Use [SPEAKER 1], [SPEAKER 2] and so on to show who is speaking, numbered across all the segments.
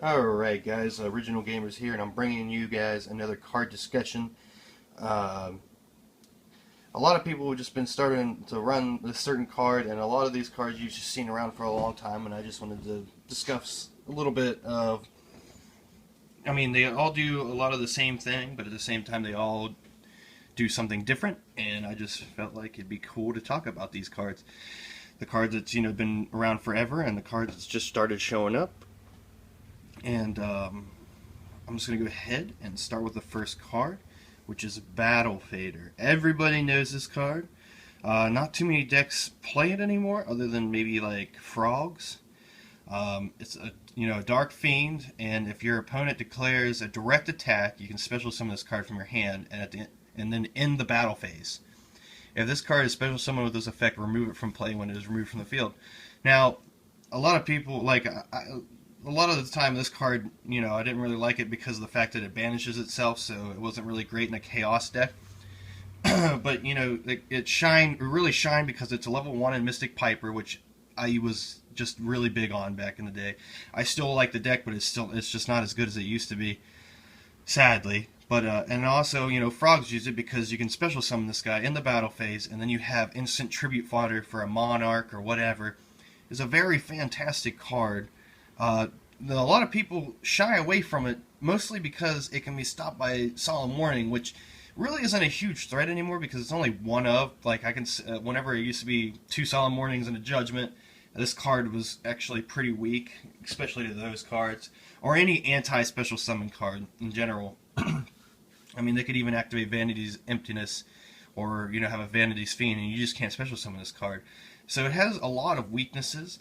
[SPEAKER 1] Alright guys, Original Gamers here, and I'm bringing you guys another card discussion. Um a lot of people have just been starting to run this certain card, and a lot of these cards you've just seen around for a long time, and I just wanted to discuss a little bit of, they all do a lot of the same thing, but at the same time they all do something different, and I just felt like it'd be cool to talk about these cards. The cards that's, been around forever, and the cards that's just started showing up. And I'm just going to go ahead and start with the first card, which is Battle Fader. Everybody knows this card. Not too many decks play it anymore, other than maybe like Frogs. It's a Dark Fiend, and if your opponent declares a direct attack, you can special summon this card from your hand, and then end the battle phase. If this card is special summoned with this effect, remove it from play when it is removed from the field. Now, a lot of people a lot of the time this card, I didn't really like it because of the fact that it banishes itself, so it wasn't really great in a chaos deck. But it really shined because it's a level 1 in Mystic Piper, which I was just really big on back in the day. I still like the deck, but it's just not as good as it used to be, sadly. But and also, Frogs use it because you can special summon this guy in the battle phase, and then you have instant tribute fodder for a Monarch or whatever. It's a very fantastic card. A lot of people shy away from it, mostly because it can be stopped by Solemn Warning, which really isn't a huge threat anymore because it's only one of. Whenever it used to be 2 Solemn Warnings and a Judgment, this card was actually pretty weak, especially to those cards, or any anti-special summon card in general. They could even activate Vanity's Emptiness, or have a Vanity's Fiend, and you just can't special summon this card. So it has a lot of weaknesses.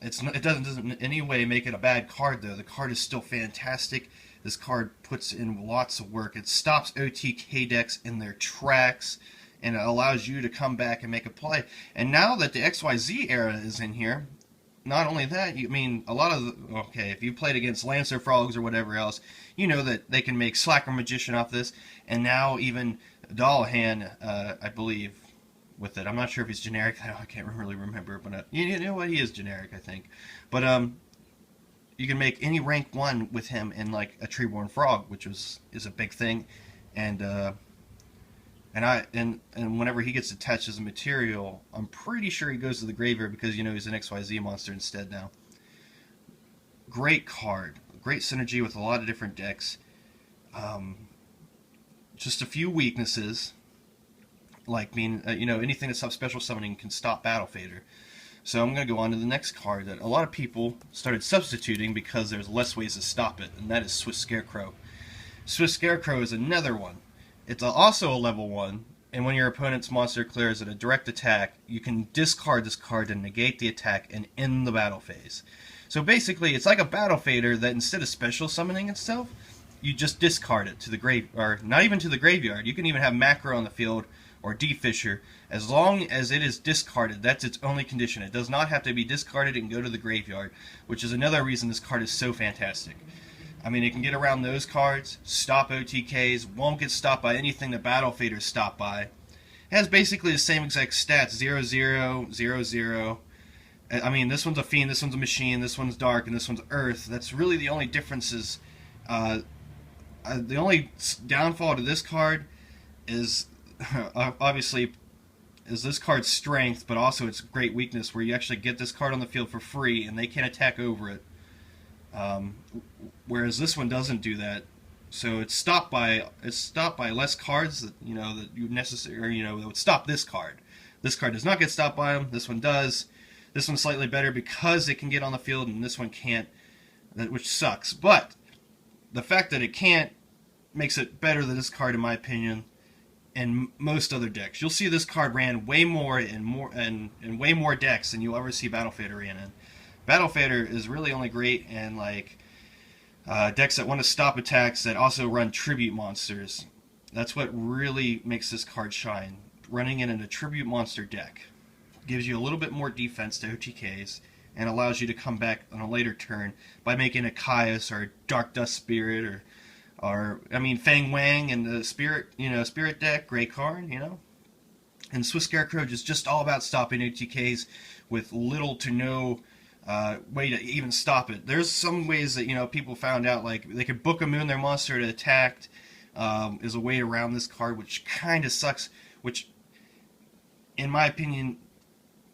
[SPEAKER 1] It doesn't in any way make it a bad card, though. The card is still fantastic. This card puts in lots of work. It stops OTK decks in their tracks, and it allows you to come back and make a play. And now that the XYZ era is in here, not only that, if you played against Lancer Frogs or whatever else, you know that they can make Slacker Magician off this, and now even Dallahan, I believe, with it. I'm not sure if he's generic. I can't really remember, but you know what? He is generic, I think. But you can make any rank 1 with him in like a Treeborn Frog, which is a big thing, and whenever he gets attached as a material, I'm pretty sure he goes to the graveyard because he's an XYZ monster instead now. Great card, great synergy with a lot of different decks. Just a few weaknesses. Anything that stops special summoning can stop Battle Fader. So I'm going to go on to the next card that a lot of people started substituting because there's less ways to stop it, and that is Swiss Scarecrow. Swiss Scarecrow is another one. It's also a level 1, and when your opponent's monster clears at a direct attack, you can discard this card to negate the attack and end the battle phase. So basically, it's like a Battle Fader that instead of special summoning itself, you just discard it to the grave, or not even to the graveyard. You can even have Macro on the field, or D-Fisher, as long as it is discarded. That's its only condition. It does not have to be discarded and go to the graveyard, which is another reason this card is so fantastic. It can get around those cards, stop OTKs, won't get stopped by anything that Battle Fader is stopped by. It has basically the same exact stats, 0, 0, 0, 0. This one's a Fiend, this one's a Machine, this one's Dark, and this one's Earth. That's really the only differences. The only downfall to this card is obviously is this card's strength, but also its great weakness, where you actually get this card on the field for free and they can't attack over it. Whereas this one doesn't do that, so it's stopped by less cards that that you necessarily that would stop this card. This card does not get stopped by them. This one does. This one's slightly better because it can get on the field, and this one can't, which sucks. But the fact that it can't makes it better than this card, in my opinion, and most other decks. You'll see this card ran way more in way more decks than you'll ever see Battle Fader ran in. Battle Fader is really only great in decks that want to stop attacks that also run tribute monsters. That's what really makes this card shine. Running it in a tribute monster deck gives you a little bit more defense to OTKs and allows you to come back on a later turn by making a Caius or a Dark Dust Spirit or Fang Wang and the Spirit deck, great card, And Swiss Scarecrow is just all about stopping OTKs with little to no way to even stop it. There's some ways that people found out, like they could book a moon their monster to attack. Is a way around this card, which kind of sucks. Which, in my opinion,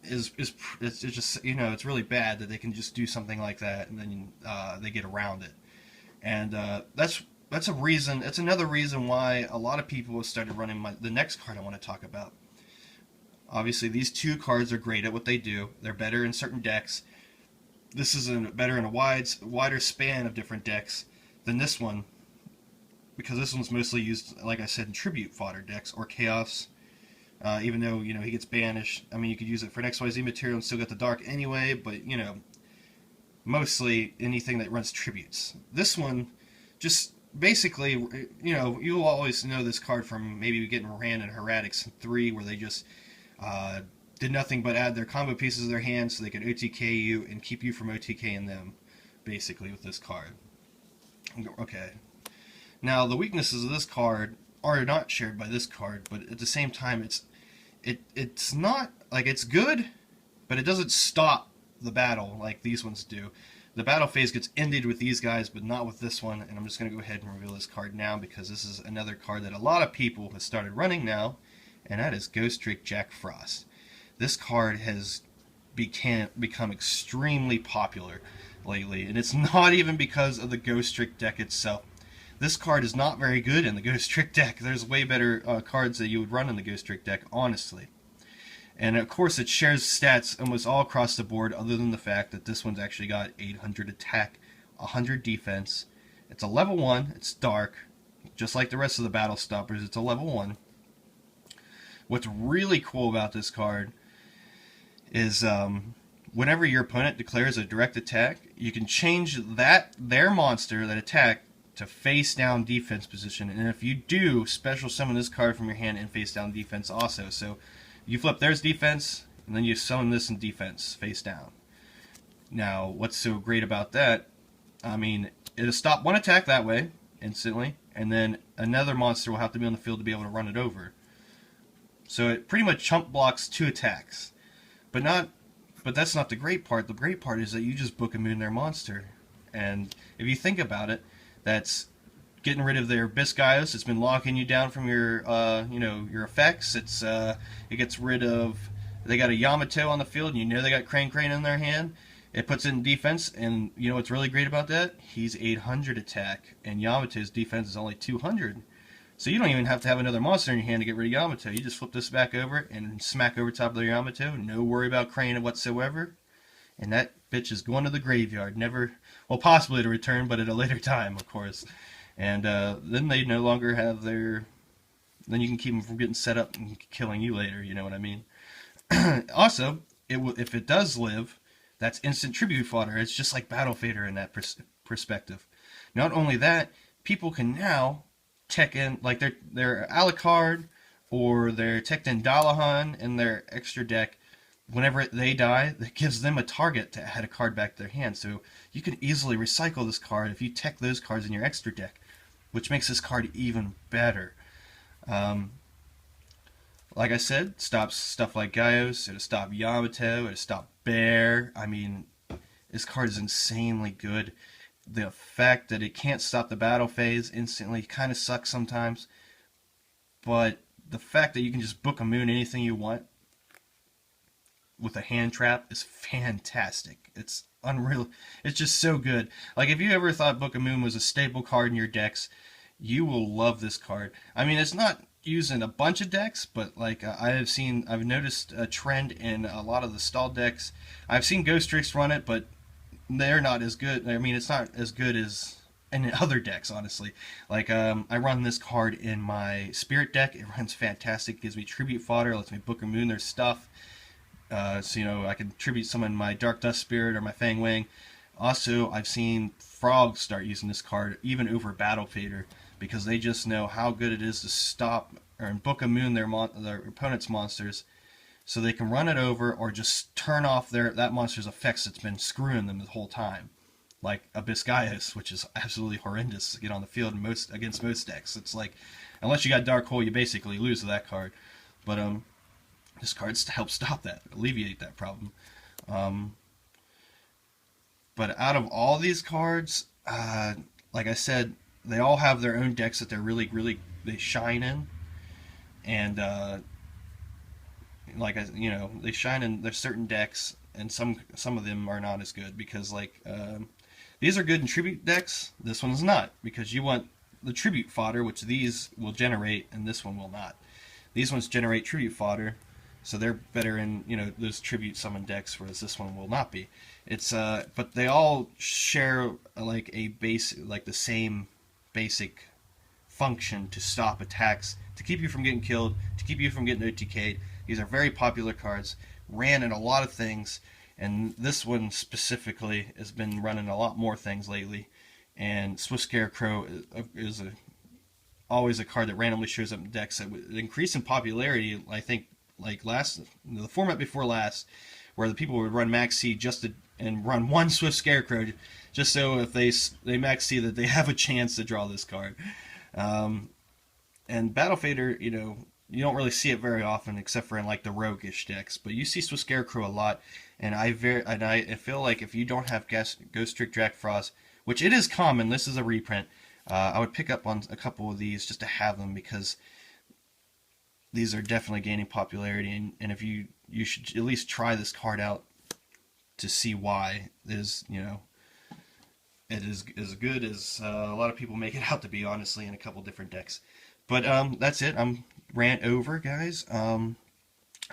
[SPEAKER 1] is it's just it's really bad that they can just do something like that and then they get around it. And that's a reason. That's another reason why a lot of people have started running the next card I want to talk about. Obviously, these two cards are great at what they do. They're better in certain decks. This is better in a wider span of different decks than this one, because this one's mostly used, like I said, in tribute fodder decks or chaos. Even though he gets banished, I mean you could use it for an XYZ material and still get the dark anyway. But mostly anything that runs tributes. This one, just basically, you'll always know this card from maybe getting ran in Heretics 3, where they just did nothing but add their combo pieces to their hand so they could OTK you and keep you from OTKing them, basically, with this card. Okay. Now, the weaknesses of this card are not shared by this card, but at the same time, it's not, like, it's good, but it doesn't stop the battle like these ones do. The battle phase gets ended with these guys, but not with this one, and I'm just going to go ahead and reveal this card now, because this is another card that a lot of people have started running now, and that is Ghost Trick Jack Frost. This card has become extremely popular lately, and it's not even because of the Ghost Trick deck itself. This card is not very good in the Ghost Trick deck. There's way better cards that you would run in the Ghost Trick deck, honestly. And of course it shares stats almost all across the board, other than the fact that this one's actually got 800 attack, 100 defense. It's a level 1, it's dark, just like the rest of the battle stoppers, it's a level 1. What's really cool about this card is whenever your opponent declares a direct attack, you can change their monster, that attack, to face down defense position, and if you do, special summon this card from your hand in face down defense also. So you flip theirs defense, and then you summon this in defense, face down. Now, what's so great about that, I mean, it'll stop one attack that way, instantly, and then another monster will have to be on the field to be able to run it over. So it pretty much chump blocks 2 attacks. But that's not the great part. The great part is that you just book a moon their monster. And if you think about it, that's getting rid of their Biscayos. It's been locking you down from your your effects. It gets rid of, they got a Yamato on the field, and they got Crane in their hand. It puts it in defense, and you know what's really great about that? He's 800 attack, and Yamato's defense is only 200. So you don't even have to have another monster in your hand to get rid of Yamato. You just flip this back over and smack over top of the Yamato. No worry about Crane whatsoever. And that bitch is going to the graveyard. Never, well, possibly to return, but at a later time, of course. And then they no longer have their, then you can keep them from getting set up and killing you later, you know what I mean? Also, if it does live, that's instant tribute fodder. It's just like Battle Fader in that perspective. Not only that, people can now tech in, like their Alucard or their tech in Dalahan in their extra deck. Whenever they die, that gives them a target to add a card back to their hand. So you can easily recycle this card if you tech those cards in your extra deck, which makes this card even better. Like I said, it stops stuff like Gaios, it'll stop Yamato, it'll stop Bear. I mean, this card is insanely good. The fact that it can't stop the battle phase instantly kind of sucks sometimes, but the fact that you can just book a moon anything you want with a hand trap is fantastic. It's unreal. It's just so good. Like, if you ever thought Book of Moon was a staple card in your decks, you will love this card. I mean, it's not used in a bunch of decks, but like I've noticed a trend in a lot of the stall decks. I've seen Ghost Tricks run it, but they're not as good. I mean, it's not as good as in other decks, honestly. Like, I run this card in my Spirit deck. It runs fantastic. It gives me tribute fodder. It lets me Book of Moon their stuff. So, I can tribute summon my Dark Dust Spirit or my Fang Wing. Also, I've seen Frogs start using this card, even over Battle Fader, because they just know how good it is to stop or Book of Moon their opponent's monsters, so they can run it over or just turn off that monster's effects that's been screwing them the whole time. Like Abyss Gaius, which is absolutely horrendous to get on the field against most decks. It's like, unless you got Dark Hole, you basically lose to that card. But this card helps stop that, alleviate that problem. But out of all these cards, like I said, they all have their own decks that they're really they shine in, and they shine in there's certain decks, and some of them are not as good because these are good in tribute decks. This one's not, because you want the tribute fodder, which these will generate, and this one will not. These ones generate tribute fodder, so they're better in those tribute summon decks, whereas this one will not be. It's but they all share like the same basic function to stop attacks, to keep you from getting killed, to keep you from getting OTK'd. These are very popular cards, ran in a lot of things, and this one specifically has been running a lot more things lately. And Swift Scarecrow is always a card that randomly shows up in decks that would increase in popularity. I think like the format before last, where the people would run Max C and run one Swift Scarecrow, just so if they Max C that they have a chance to draw this card. And Battle Fader, you don't really see it very often except for in like the roguish decks, but you see Swift Scarecrow a lot. And I feel like if you don't have Ghost Trick Jack Frost, which it is common, this is a reprint, I would pick up on a couple of these just to have them, because these are definitely gaining popularity, and if you should at least try this card out to see why it is as good as a lot of people make it out to be, honestly, in a couple different decks. But that's it. I'm rant over, guys. I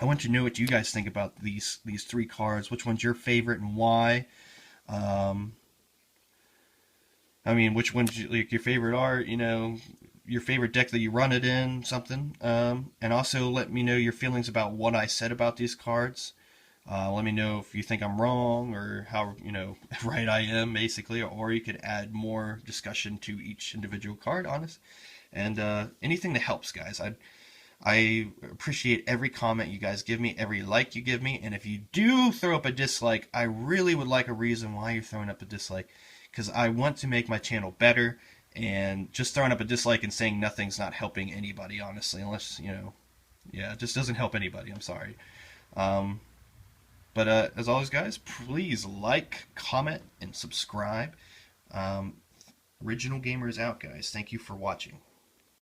[SPEAKER 1] want to know what you guys think about these three cards. Which one's your favorite and why? I mean, which ones your favorite are, your favorite deck that you run it in, something. And also let me know your feelings about what I said about these cards. Let me know if you think I'm wrong, or how, right I am, basically. Or you could add more discussion to each individual card, honest. And anything that helps, guys. I appreciate every comment you guys give me, every like you give me. And if you do throw up a dislike, I really would like a reason why you're throwing up a dislike, because I want to make my channel better, and just throwing up a dislike and saying nothing's not helping anybody, honestly, unless, yeah, it just doesn't help anybody. I'm sorry. But as always, guys, please like, comment, and subscribe. Original Gamer is out, guys. Thank you for watching.